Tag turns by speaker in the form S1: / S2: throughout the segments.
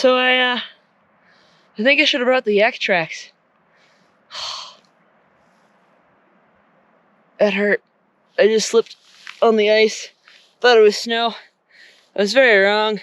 S1: So I think I should have brought the Yak Trax. That hurt. I just slipped on the ice. Thought it was snow. I was very wrong.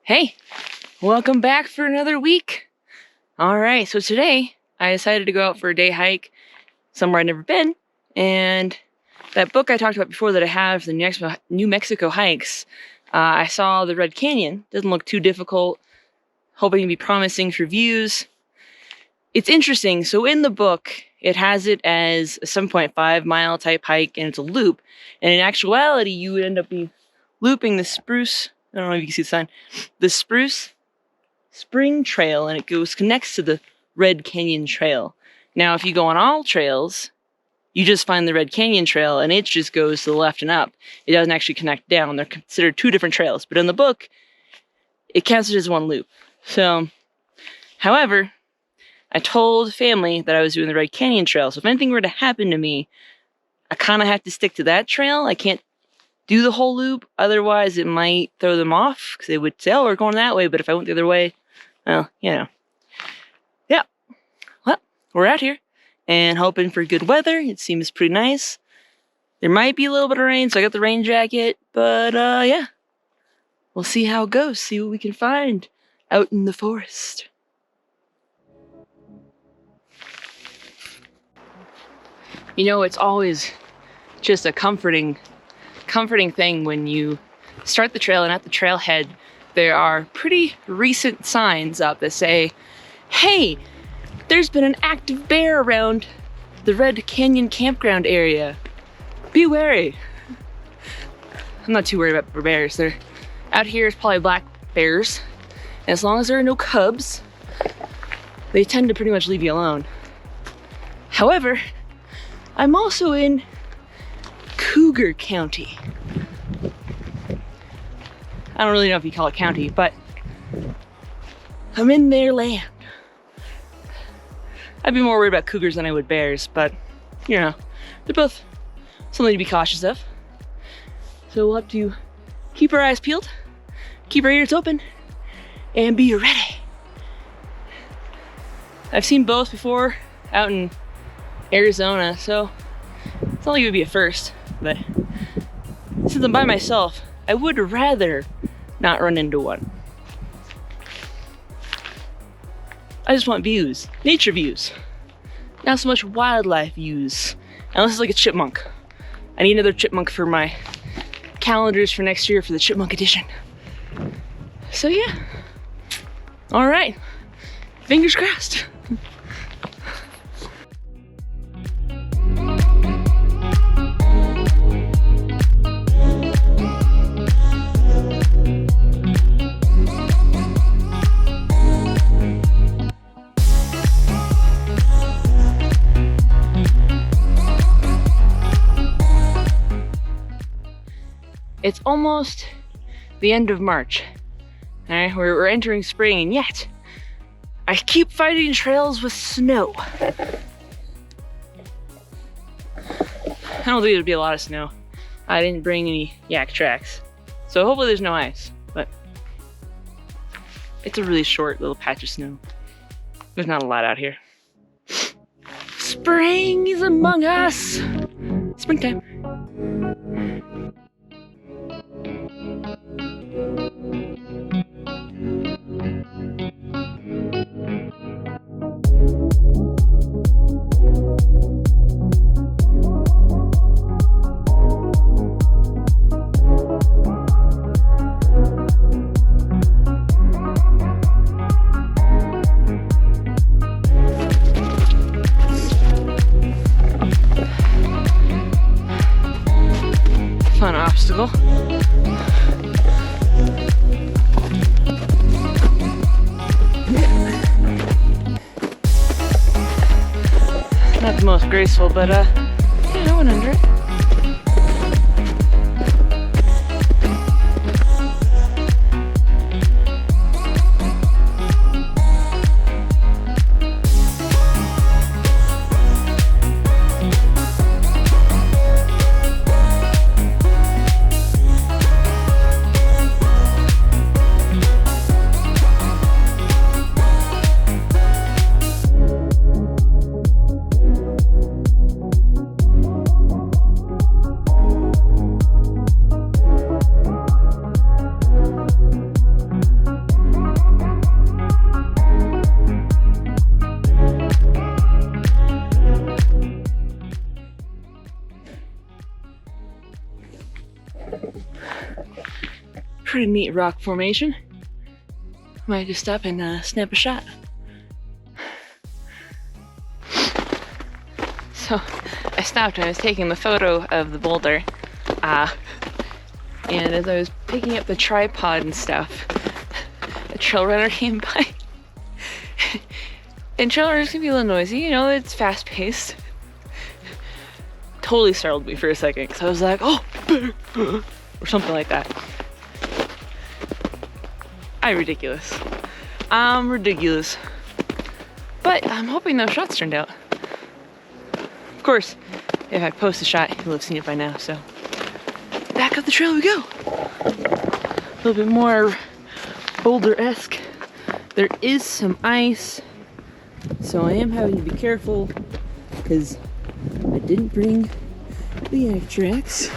S1: Hey, welcome back for another week. All right, so today I decided to go out for a day hike somewhere I've never been, and that book I talked about before that I have, the New Mexico hikes, I saw the Red Canyon. Doesn't look too difficult, hoping to be promising for views. It's interesting, so in the book, it has it as a 7.5 mile type hike, and it's a loop, and in actuality, you would end up looping the Spruce, I don't know if you can see the sign, the Spruce Spring Trail, and it connects to the Red Canyon Trail. Now, if you go on all trails, you just find the Red Canyon Trail, and it just goes to the left and up. It doesn't actually connect down. They're considered two different trails, but in the book, it counts it as one loop. So, however, I told family that I was doing the Red Canyon Trail, so if anything were to happen to me, I kind of have to stick to that trail. I can't do the whole loop, otherwise it might throw them off, because they would say, oh, we're going that way, but if I went the other way, well, you know. Yeah, well, we're out here, and hoping for good weather. It seems pretty nice. There might be a little bit of rain, so I got the rain jacket, but yeah. We'll see how it goes, see what we can find out in the forest. You know, it's always just a comforting thing when you start the trail, and at the trailhead there are pretty recent signs up that say, hey, there's been an active bear around the Red Canyon Campground area. Be wary. I'm not too worried about bears. They're out here, it's probably black bears, and as long as there are no cubs, they tend to pretty much leave you alone. However, I'm also in Cougar County. I don't really know if you call it county, but I'm in their land. I'd be more worried about cougars than I would bears, but you know, they're both something to be cautious of. So we'll have to keep our eyes peeled, keep our ears open, and be ready. I've seen both before out in Arizona, so it's not like it would be a first, but since I'm by myself, I would rather not run into one. I just want views, nature views, not so much wildlife views, unless it's like a chipmunk. I need another chipmunk for my calendars for next year for the chipmunk edition. So yeah, all right, fingers crossed. It's almost the end of March. All right, we're entering spring, and yet I keep finding trails with snow. I don't think there'd be a lot of snow. I didn't bring any Yak Trax, so hopefully there's no ice, but it's a really short little patch of snow. There's not a lot out here. Spring is among us. Springtime. graceful, but yeah, I went under it. Pretty neat rock formation. Might just stop and snap a shot. So I stopped and I was taking the photo of the boulder. And as I was picking up the tripod and stuff, a trail runner came by. And trail runners can be a little noisy, you know, it's fast paced. Totally startled me for a second because I was like, oh, or something like that. I'm ridiculous. I'm ridiculous. But I'm hoping those shots turned out. Of course, if I post a shot, you'll have seen it by now, so. Back up the trail we go. A little bit more boulder-esque. There is some ice, so I am having to be careful because I didn't bring the Yak Trax.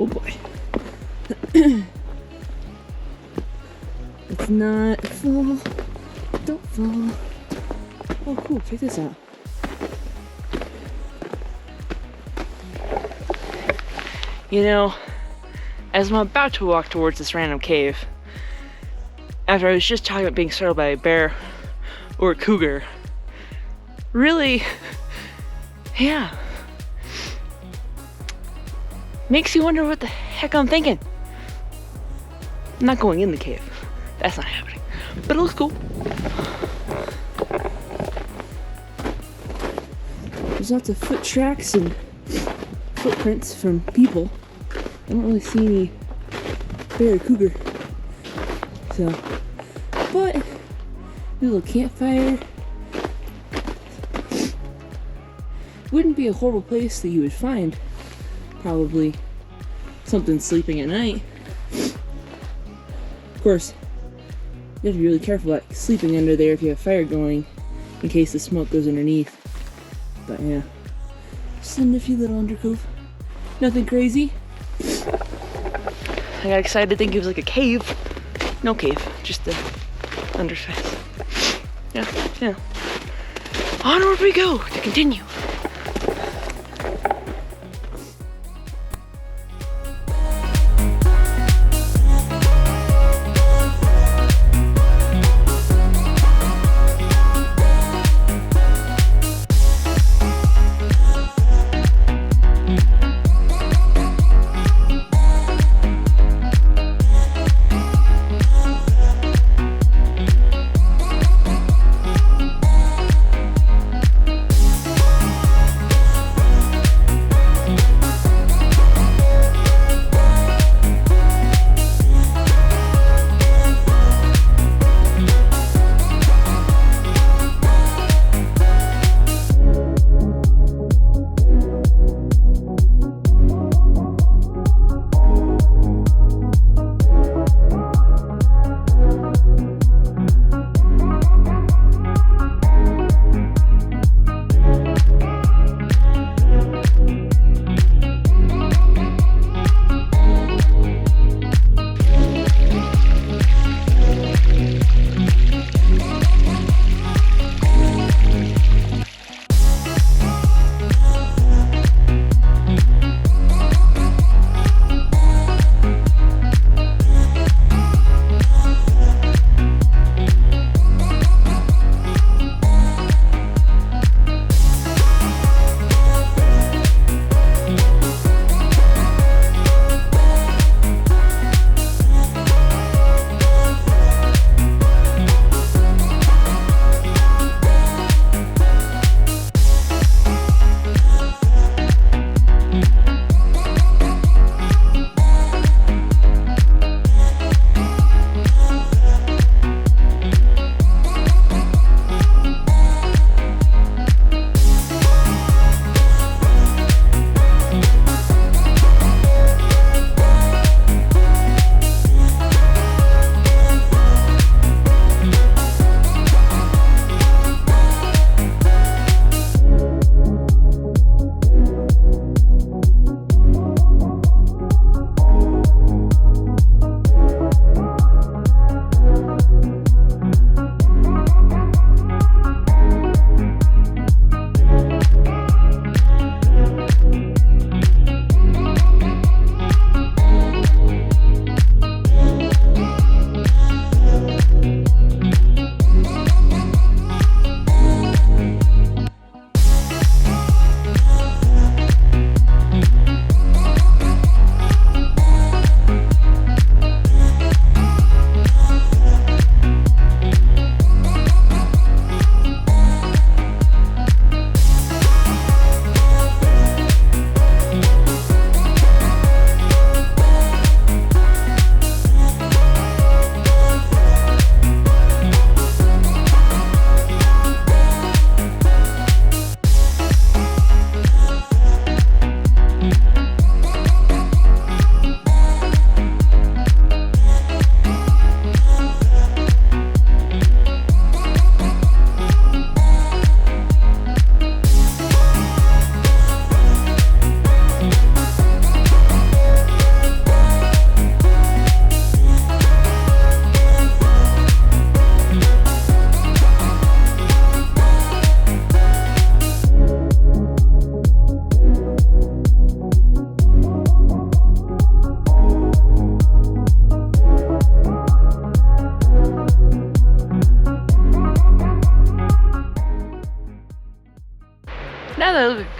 S1: Oh boy. It's not fall. Don't fall. Oh cool, check this out. You know, as I'm about to walk towards this random cave, after I was just talking about being startled by a bear or a cougar, really, yeah, makes you wonder what the heck I'm thinking. I'm not going in the cave. That's not happening. But it looks cool. There's lots of foot tracks and footprints from people. I don't really see any bear or cougar. So, but a little campfire. Wouldn't be a horrible place that you would find probably something sleeping at night. Of course, you have to be really careful about sleeping under there if you have fire going in case the smoke goes underneath. But yeah, just a nifty little undercove. Nothing crazy. I got excited to think it was like a cave. No cave, just the underspace. Yeah. Onward we go to continue.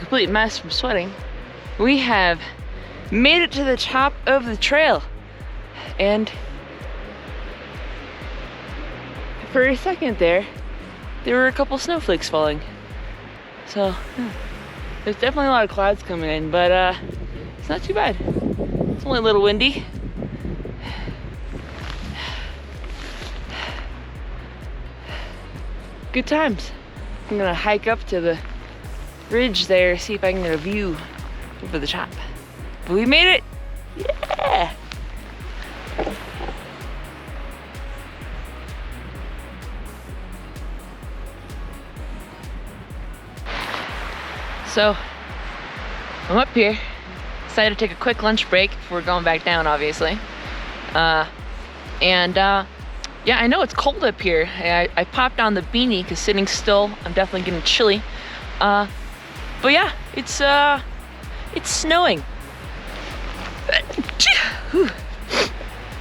S1: complete mess from sweating, we have made it to the top of the trail. And for a second there were a couple snowflakes falling. So there's definitely a lot of clouds coming in, but it's not too bad. It's only a little windy. Good times. I'm gonna hike up to the ridge there, see if I can get a view over the top. But we made it! Yeah! So, I'm up here. Decided to take a quick lunch break before going back down, obviously. Yeah, I know it's cold up here. I popped on the beanie because sitting still, I'm definitely getting chilly. But yeah, it's snowing.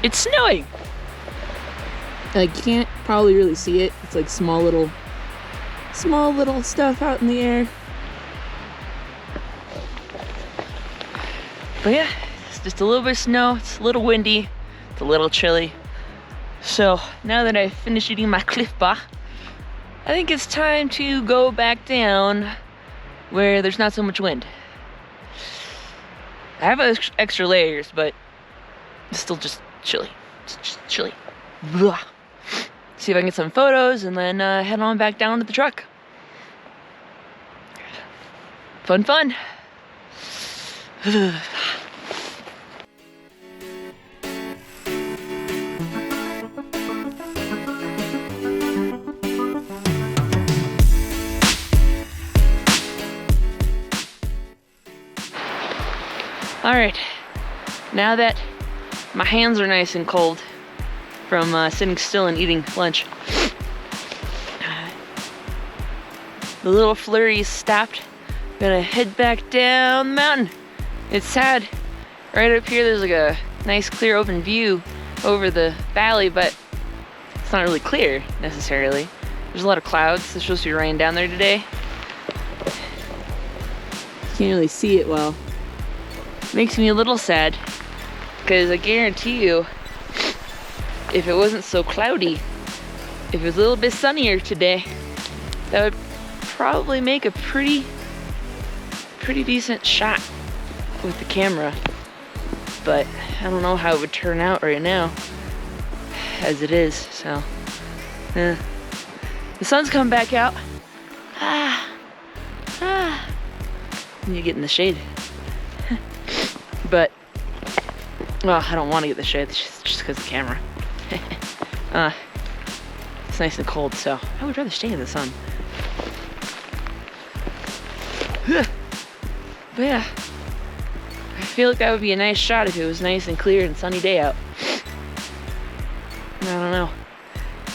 S1: It's snowing.
S2: I can't probably really see it. It's like small little stuff out in the air.
S1: But yeah, it's just a little bit of snow. It's a little windy. It's a little chilly. So now that I've finished eating my Cliff Bar, I think it's time to go back down where there's not so much wind. I have extra layers, but it's still just chilly. It's just chilly. Blah. See if I can get some photos and then head on back down to the truck. Fun. Alright, now that my hands are nice and cold from sitting still and eating lunch, the little flurries stopped. I'm gonna head back down the mountain. It's sad. Right up here there's like a nice clear open view over the valley, but it's not really clear necessarily. There's a lot of clouds. It's supposed to be raining down there today.
S2: Can't really see it well.
S1: Makes me a little sad, because I guarantee you, if it wasn't so cloudy, if it was a little bit sunnier today, that would probably make a pretty decent shot with the camera. But I don't know how it would turn out right now, as it is. So, the sun's coming back out. Need to get in the shade. But, well, I don't want to get the shade, it's just because of the camera. It's nice and cold, so I would rather stay in the sun. But yeah, I feel like that would be a nice shot if it was nice and clear and sunny day out. I don't know.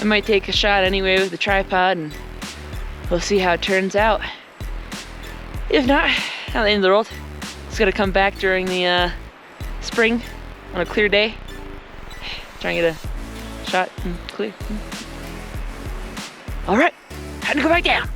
S1: I might take a shot anyway with the tripod and we'll see how it turns out. If not the end of the world. It's gonna come back during the spring on a clear day. Try and get a shot and clear. All right, time to go back down.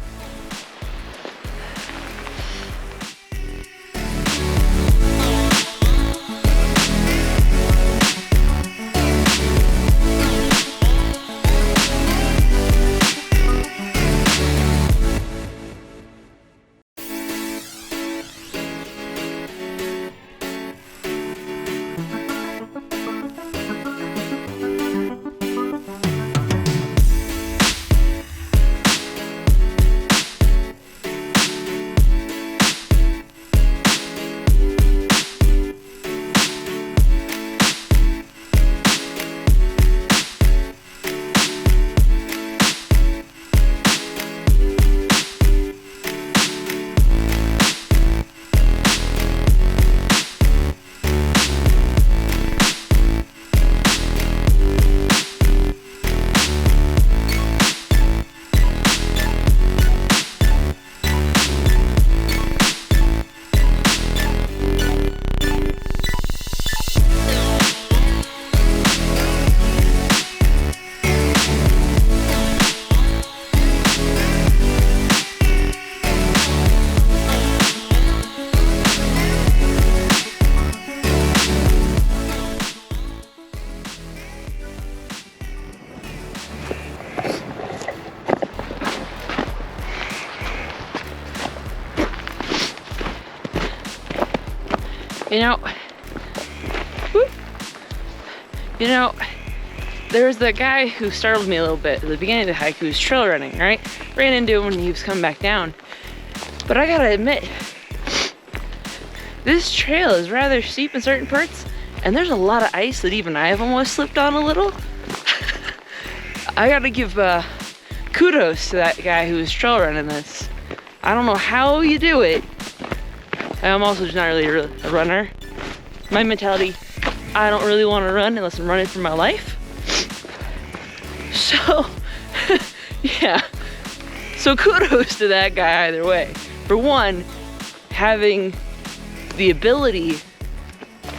S1: You know, whoop, you know, there was that guy who startled me a little bit at the beginning of the hike who was trail running, right? Ran into him when he was coming back down. But I gotta admit, this trail is rather steep in certain parts, and there's a lot of ice that even I have almost slipped on a little. I gotta give kudos to that guy who was trail running this. I don't know how you do it. I'm also just not really a runner. My mentality, I don't really want to run unless I'm running for my life. So, yeah. So kudos to that guy either way. For one, having the ability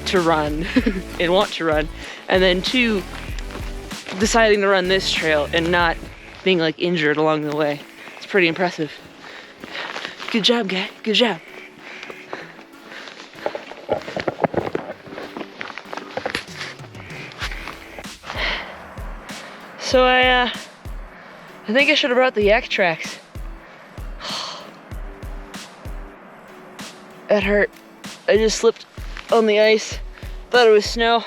S1: to run and want to run, and then two, deciding to run this trail and not being like injured along the way. It's pretty impressive. Good job, guy. Good job. So I think I should have brought the Yak Trax. That hurt. I just slipped on the ice. Thought it was snow.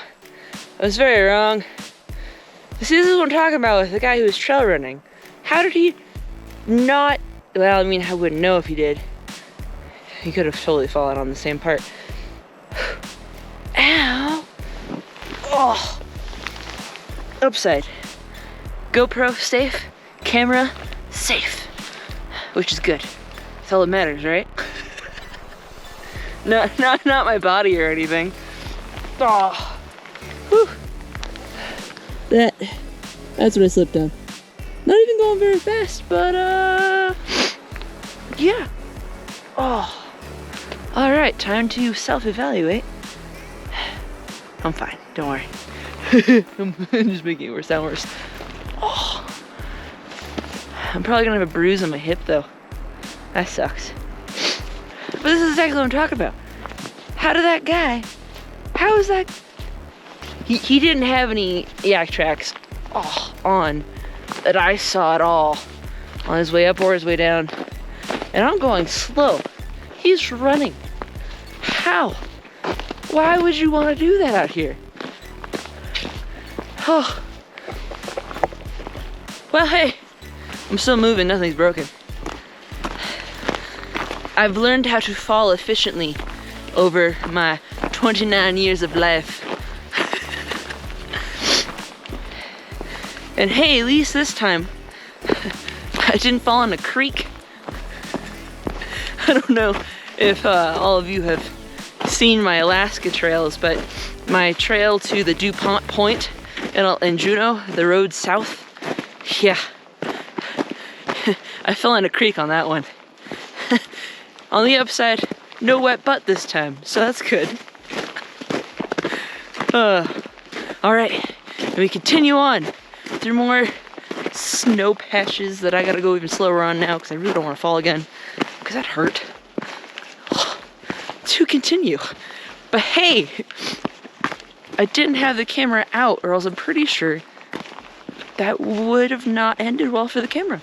S1: I was very wrong. See, this is what I'm talking about with the guy who was trail running. How did he not? Well, I mean, I wouldn't know if he did. He could have totally fallen on the same part. Ow! Oh! Upside. GoPro safe, camera safe, which is good. That's all that matters, right? Not my body or anything. Oh, whew.
S2: That's what I slipped on.
S1: Not even going very fast, but yeah. Oh, all right. Time to self-evaluate. I'm fine. Don't worry. I'm just making it sound worse. Oh, I'm probably gonna have a bruise on my hip though. That sucks. But this is exactly what I'm talking about. How did that guy, how is that? He didn't have any Yak Trax on that I saw at all on his way up or his way down. And I'm going slow. He's running. How? Why would you want to do that out here? Oh. Well, hey, I'm still moving, nothing's broken. I've learned how to fall efficiently over my 29 years of life. And hey, at least this time, I didn't fall in a creek. I don't know if all of you have seen my Alaska trails, but my trail to the DuPont Point in Juneau, the road south, yeah. I fell in a creek on that one. On the upside, no wet butt this time, so that's good. All right, and we continue on through more snow patches that I gotta go even slower on now because I really don't want to fall again because that hurt. To continue, but hey, I didn't have the camera out, or else I'm pretty sure that would have not ended well for the camera.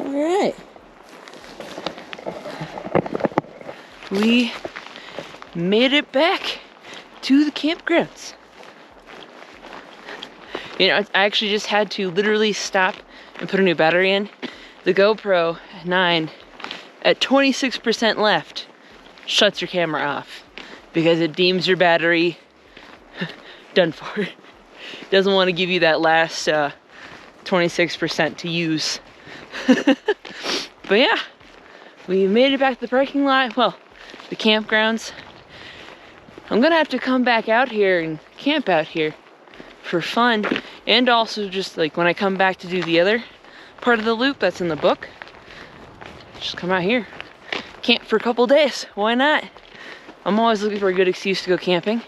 S2: Alright.
S1: We made it back to the campgrounds. You know, I actually just had to literally stop and put a new battery in. The GoPro 9 at 26% left shuts your camera off because it deems your battery done for. It doesn't want to give you that last 26% to use. But yeah, we made it back to the parking lot. Well, the campgrounds. I'm gonna have to come back out here and camp out here for fun And also just like when I come back to do the other part of the loop that's in the book, just come out here. Camp for a couple days, why not? I'm always looking for a good excuse to go camping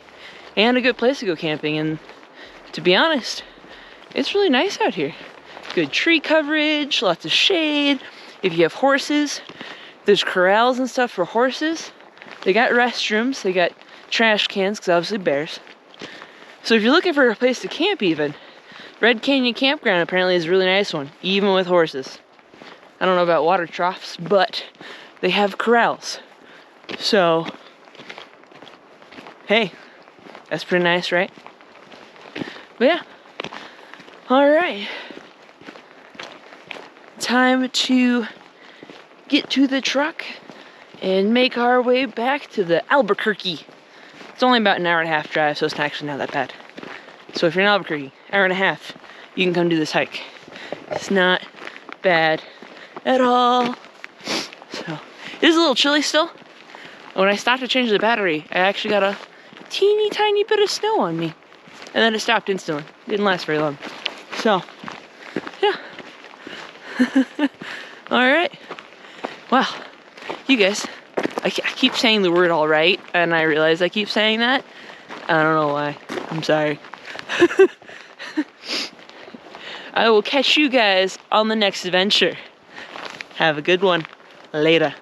S1: and a good place to go camping, and to be honest, it's really nice out here. Good tree coverage, lots of shade. If you have horses, there's corrals and stuff for horses. They got restrooms, they got trash cans, because obviously bears. So if you're looking for a place to camp even, Red Canyon Campground apparently is a really nice one, even with horses. I don't know about water troughs, but they have corrals. So, hey, that's pretty nice, right? But yeah, all right. Time to get to the truck and make our way back to the Albuquerque. It's only about an hour and a half drive, so it's actually not that bad. So if you're in Albuquerque, hour and a half, you can come do this hike. It's not bad at all. So, it is a little chilly still. When I stopped to change the battery, I actually got a teeny tiny bit of snow on me. And then it stopped instantly. Didn't last very long. So, yeah. Alright. Wow. You guys, I keep saying the word alright, and I realize I keep saying that. I don't know why. I'm sorry. I will catch you guys on the next adventure. Have a good one. Later.